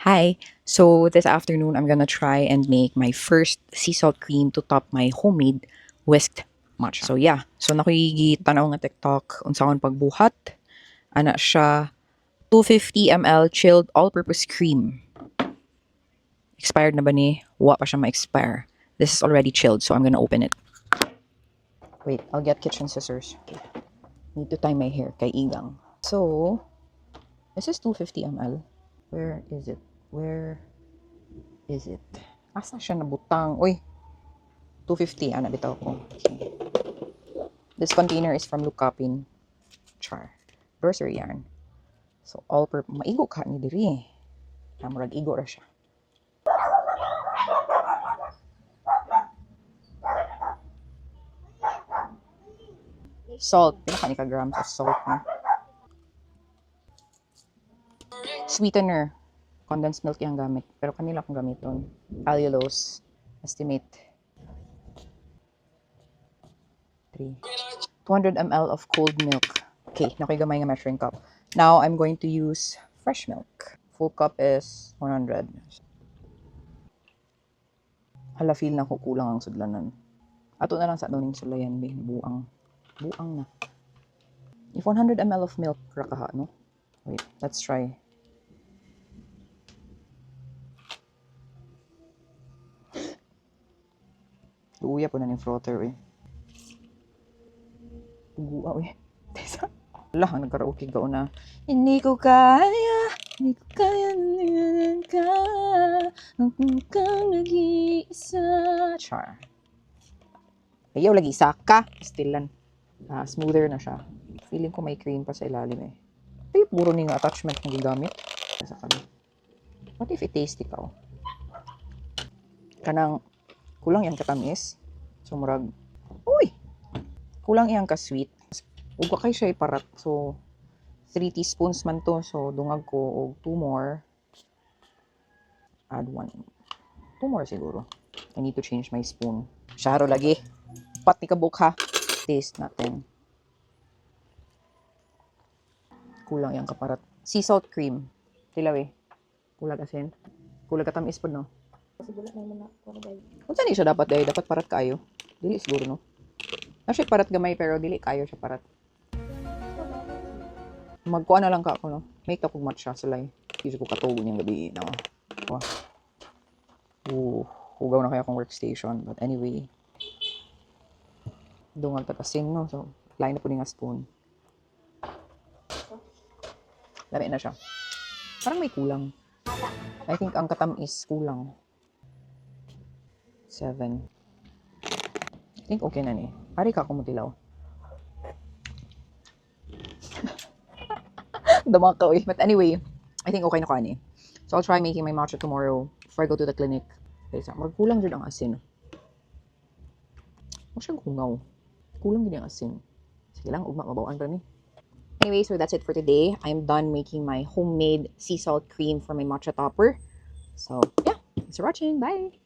Hi! So this afternoon, I'm gonna try and make my first sea salt cream to top my homemade whisked matcha. So yeah, so nakikitanaw nga TikTok unsa akong pagbuhat. Ana siya 250 ml chilled all-purpose cream. Expired na ba ni? Wa pa siya ma-expire. This is already chilled, so I'm gonna open it. Wait, I'll get kitchen scissors. Okay. Need to tie my hair kay Igang. So, this is 250 ml. Where is it? Where is it? Asa siya nabutang? Uy, 250. Ana, bitaw ko. Okay. This container is from Lucapin. Char. Grocery yarn. So, all per... Maigo ka ni diri. Namurag igo ra siya. Salt. Pila ka ni ka-grams of salt na. Sweetener. Condensed milk yung gamit. Pero kanila akong gamiton. Allulose. Estimate. 3. 200 ml of cold milk. Okay, nakoy gamay nga measuring cup. Now, I'm going to use fresh milk. Full cup is 100. Hala, feel na ko kulang ang sudlanan. Ato na lang sa anuning sulayan, be. Buang. Buang na. If 100 ml of milk, rakaha, no? Wait, let's try. Luya po na ng frother, eh. Pugua, eh. Lah, nagkaraoke ka na. Hindi ko kaya naman ka, kung kang nag-iisa. Char. Ayaw, lagi isa ka. Stillan. Smoother na siya. Feeling ko may cream pa sa ilalim eh. Ay, puro ning attachment na gigamit. Sa kanya. What if it tasty ka? Kanang, kulang yung katamis. So, murag, uy! Kulang iyang ka-sweet. Ug kay siya iparat. So, 3 teaspoons man to. So, dungag ko og 2 more. Add 1. 2 more siguro. I need to change my spoon. Syaro lagi. Pati kabuk ha. Taste natin. Kulang yang kaparat. Sea salt cream. Tilaw eh. Kulag asin. Kulag katamis po no. Kung saan siya dapat dahil? Dapat parat kayo. Dili siguro no. Siya parat gamay pero dili kayo siya parat. Magkuha na lang ka ako no. Make up og matcha sulay. Hindi ko katugon yung gabi no. Wow. Hugaw na kaya akong workstation. But anyway. Dungal tatasing no. So, line na po nga spoon. Lami na siya. Parang may kulang. I think ang katamis kulang. 7. I think okay na ni. Pari ka kumutilaw. Damakaw eh. But anyway, I think okay na ka ni. So I'll try making my matcha tomorrow before I go to the clinic. Kaysa, magkulang dyan ang asin. Huwag siyang kungaw. Kulang din ang asin. Sige lang, ugma mabawaan pa ni. Anyway, so that's it for today. I'm done making my homemade sea salt cream for my matcha topper. So, yeah. Thanks for watching. Bye!